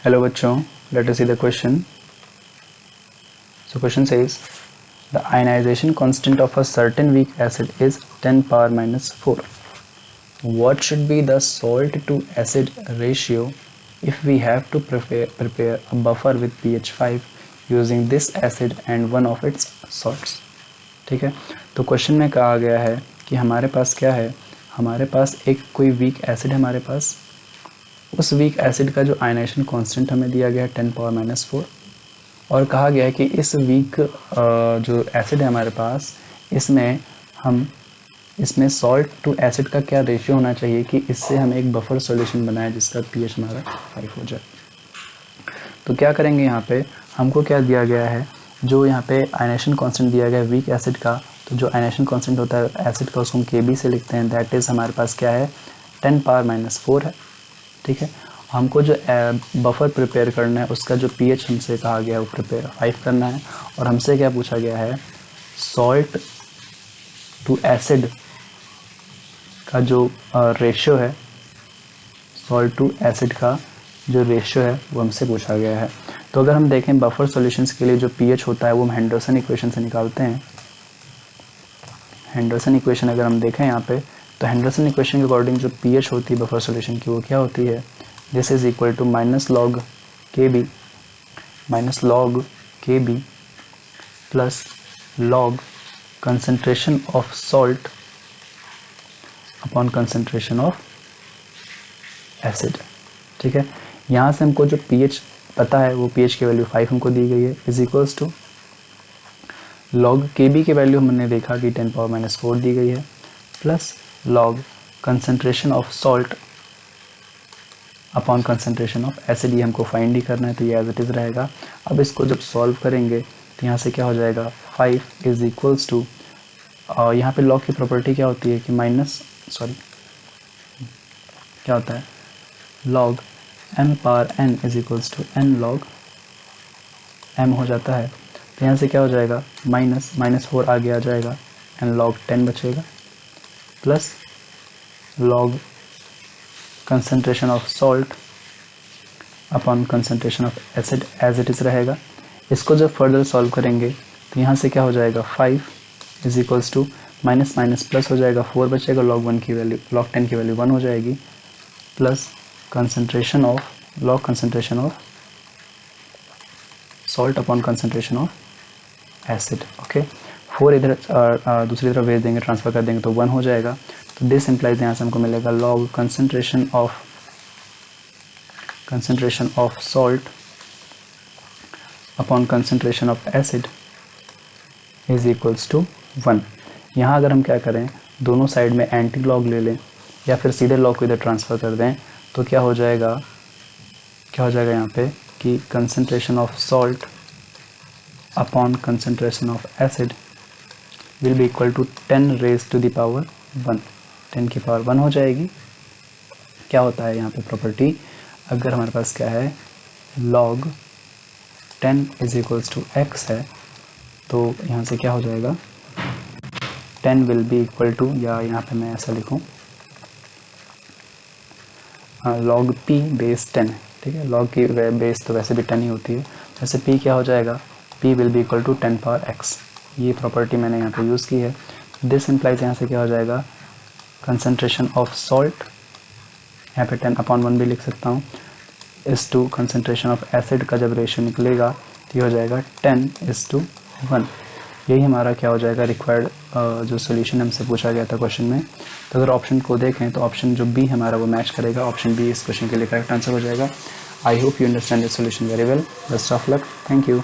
Hello बच्चों, let us see the question. So question says the ionization constant of a certain weak acid is 10 power minus 4. What should be the salt to acid ratio if we have to prepare a buffer with pH 5 using this acid and one of its salts. ठीक है, तो question में कहा गया है कि हमारे पास क्या है, हमारे पास एक कोई वीक एसिड है हमारे पास. उस वीक एसिड का जो आयनाइजेशन कांस्टेंट हमें दिया गया है 10 पावर माइनस 4 और कहा गया है कि इस वीक जो एसिड है हमारे पास इसमें सॉल्ट टू एसिड का क्या रेशियो होना चाहिए कि इससे हम एक बफर सॉल्यूशन बनाए जिसका पीएच हमारा 5 हो जाए. तो क्या करेंगे, यहाँ पे हमको क्या दिया गया है, जो यहाँ पे आयनाइजेशन कांस्टेंट दिया गया है वीक एसिड का, तो जो आयनाइजेशन कांस्टेंट होता है एसिड का उसको हम Kb से लिखते हैं. दैट इज़ हमारे पास क्या है 10 पावर माइनस 4 है. ठीक है, हमको जो बफर प्रिपेयर करना है उसका जो पीएच हमसे कहा गया है वो प्रिपेयर 5 करना है. और हमसे क्या पूछा गया है, सॉल्ट टू एसिड का जो रेशियो है, सॉल्ट टू एसिड का जो रेशियो है वो हमसे पूछा गया है. तो अगर हम देखें बफर सॉल्यूशंस के लिए जो पीएच होता है वो हम हेंडरसन इक्वेशन से निकालते हैं. हेंडरसन इक्वेशन अगर हम देखें यहाँ पे, तो हेंडरसन इक्वेशन के अकॉर्डिंग जो पीएच होती है बफर सॉल्यूशन की वो क्या होती है, this is equal to minus log K B plus log concentration of salt upon concentration of acid. ठीक है, यहाँ से हमको जो पीएच पता है वो पीएच की वैल्यू 5 हमको दी गई है, is equals to log K B की वैल्यू हमने देखा कि 10 पावर माइनस 4 दी गई है, plus log concentration of salt upon concentration of acid. ये हमको फाइंड ही करना है, तो ये एज इट इज़ रहेगा. अब इसको जब सॉल्व करेंगे तो यहाँ से क्या हो जाएगा, 5 इज इक्वल्स टू, यहाँ पे लॉग की प्रॉपर्टी क्या होती है कि क्या होता है, log m power n is equals to n log m हो जाता है. तो यहाँ से क्या हो जाएगा, माइनस 4 आगे आ जाएगा, n लॉग 10 बचेगा, plus log concentration of salt upon concentration of acid as it is रहेगा. इसको जब फर्दर सॉल्व करेंगे तो यहाँ से क्या हो जाएगा, 5 is equals to minus plus हो जाएगा, 4 बचेगा, लॉग 10 की वैल्यू 1 हो जाएगी, plus log concentration of salt upon concentration of acid. Okay, 4 इधर दूसरी तरफ भेज देंगे, ट्रांसफ़र कर देंगे तो 1 हो जाएगा. तो दिस इम्प्लाइज यहाँ से हमको मिलेगा log concentration of salt upon concentration of acid is equals to 1. यहाँ अगर हम क्या करें, दोनों साइड में एंटी लॉग ले लें या फिर सीधे लॉग को इधर ट्रांसफ़र कर दें, तो क्या हो जाएगा यहाँ पे कि concentration of salt upon concentration of acid will be equal to 10 raise to the power 1, 10 की पावर 1 हो जाएगी. क्या होता है यहाँ पे प्रॉपर्टी, अगर हमारे पास क्या है log 10 is equals to x है, तो यहाँ से क्या हो जाएगा 10 विल बी इक्वल टू, या यहाँ पे मैं ऐसा लिखूँ log p बेस 10. ठीक है, log की बेस तो वैसे भी 10 ही होती है, वैसे p क्या हो जाएगा, p will be equal to 10 power x. ये प्रॉपर्टी मैंने यहाँ पे यूज़ की है. दिस इम्प्लाइज यहाँ से क्या हो जाएगा, कंसंट्रेशन ऑफ सॉल्ट, यहाँ पे 10 अपॉन 1 भी लिख सकता हूँ, इस टू कंसंट्रेशन ऑफ एसिड का जब रेशियो निकलेगा तो ये हो जाएगा 10:1. यही हमारा क्या हो जाएगा रिक्वायर्ड जो सोल्यूशन हमसे पूछा गया था क्वेश्चन में. तो अगर ऑप्शन को देखें तो ऑप्शन जो बी हमारा वो मैच करेगा, ऑप्शन बी इस क्वेश्चन के लिए करेक्ट आंसर हो जाएगा. I hope you understand this solution very well. Best of luck. Thank you.